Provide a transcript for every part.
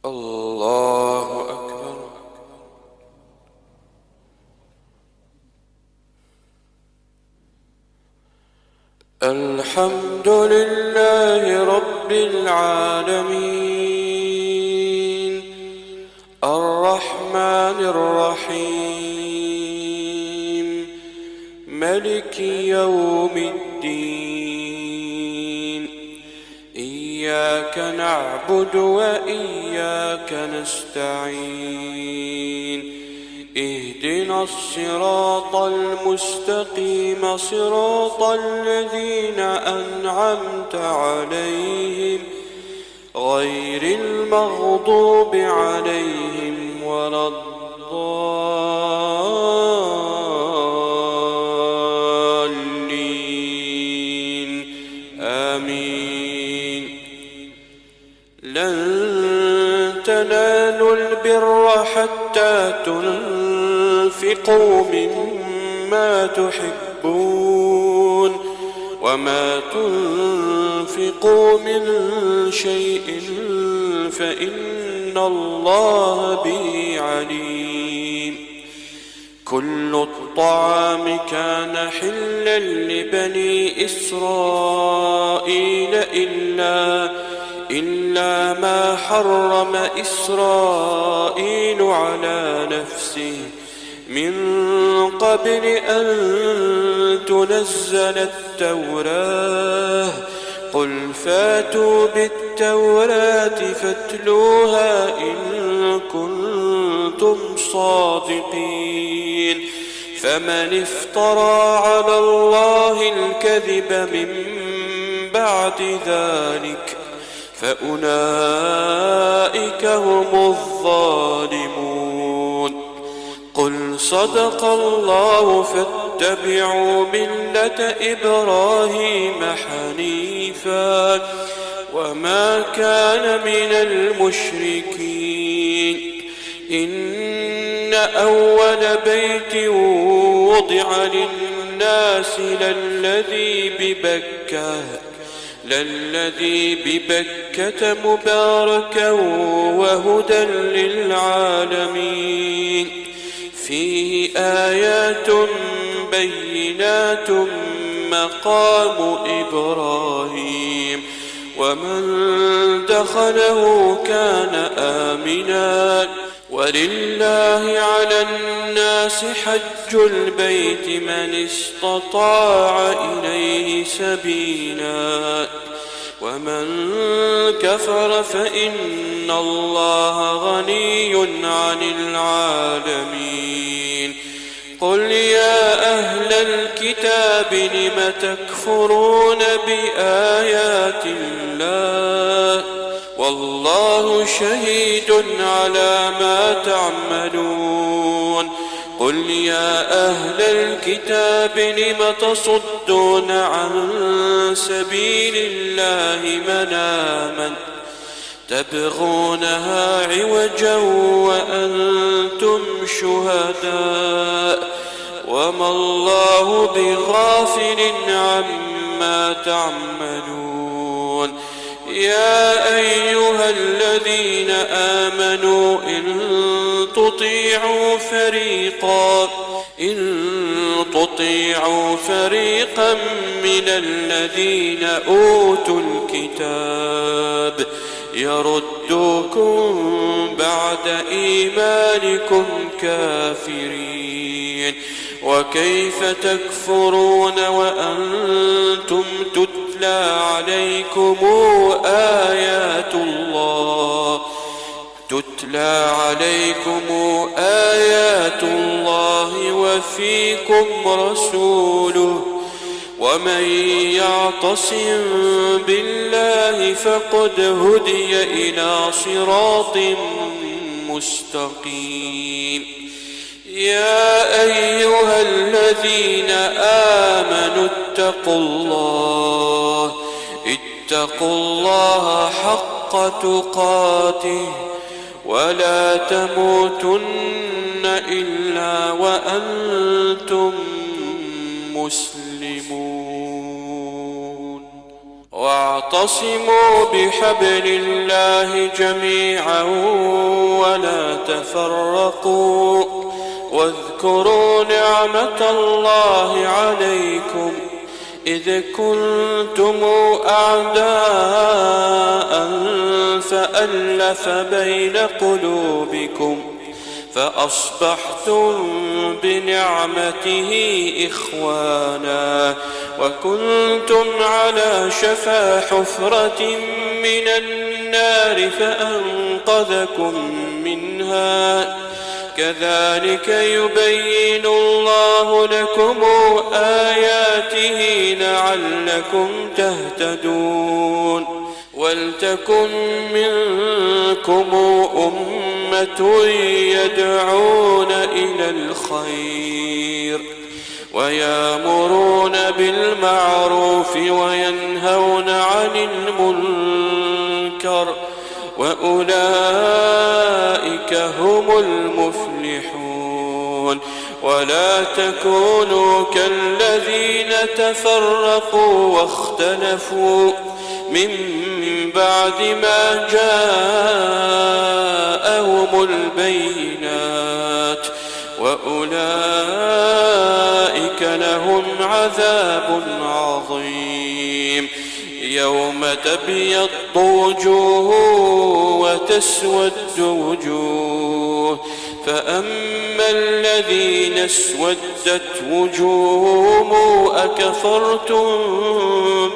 الله أكبر. الحمد لله رب العالمين الرحمن الرحيم ملك يوم الدين. إياك نعبد وإياك نستعين. اهدنا الصراط المستقيم صراط الذين أنعمت عليهم غير المغضوب عليهم ولا الضالين. آمين. لن تنالوا البر حتى تنفقوا مما تحبون وما تنفقوا من شيء فإن الله به عليم. كل الطعام كان حلا لبني إسرائيل إلا ما حرم إسرائيل على نفسه من قبل أن تنزل التوراة. قل فاتوا بالتوراة فاتلوها إن كنتم صادقين. فمن افترى على الله الكذب من بعد ذلك فأولئك هم الظالمون. قل صدق الله فاتبعوا ملة إبراهيم حنيفا وما كان من المشركين. إن أول بيت وضع للناس للذي ببكة مباركا وهدى للعالمين. فيه آيات بينات مقام إبراهيم ومن دخله كان آمنا. ولله على الناس حج البيت من استطاع إليه سبيلا ومن كفر فإن الله غني عن العالمين. قل يا أهل الكتاب لم تكفرون بآيات الله والله شهيد على ما تعملون. قل يا أهل الكتاب لم تصدون عن سبيل الله من آمن تبغونها عوجا وأنتم شهداء وما الله بغافل عما تعملون. يا أيها الذين آمنوا إن تطيعوا فريقا من الذين أوتوا الكتاب يردوكم بعد إيمانكم كافرين. وكيف تكفرون وأنتم تتلى عليكم آيات الله وفيكم رسوله. ومن يعتصم بالله فقد هدي إلى صراط مستقيم. يا أيها الذين آمنوا اتقوا الله حق تقاته ولا تموتن إلا وأنتم مسلمون. واعتصموا بحبل الله جميعا ولا تفرقوا واذكروا نعمة الله عليكم إذ كنتم أعداء فألف بين قلوبكم فأصبحتم بنعمته إخوانا وكنتم على شفا حفرة من النار فأنقذكم منها كذلك يبين الله لكم آياته لعلكم تهتدون ولتكن منكم أمة يدعون إلى الخير ويأمرون بالمعروف وينهون عن المنكر وأولئك هم المفلحون ولا تكونوا كالذين تفرقوا واختلفوا من بعد ما جاءهم البينات وأولئك لهم عذاب عظيم يوم تبيض وجوه وتسود وجوه فأما الذين اسودت وجوههم أكفرتم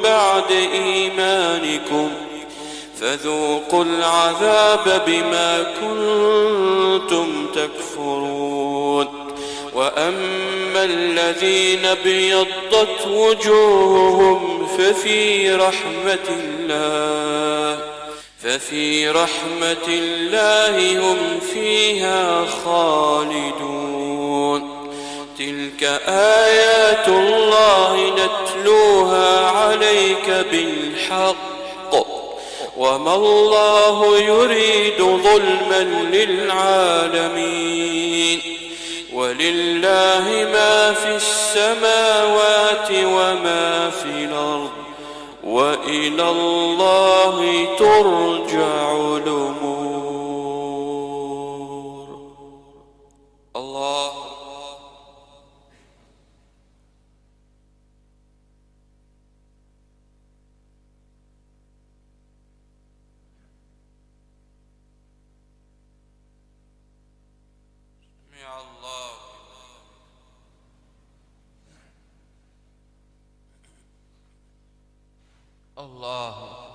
بعد إيمانكم فذوقوا العذاب بما كنتم تكفرون وأما الذين ابيضت وجوههم ففي رحمة الله هم فيها خالدون تلك آيات الله نتلوها عليك بالحق وما الله يريد ظلما للعالمين ولله ما في السماوات وما في الأرض وإلى الله ترجع الأمور. الله سمع الله الله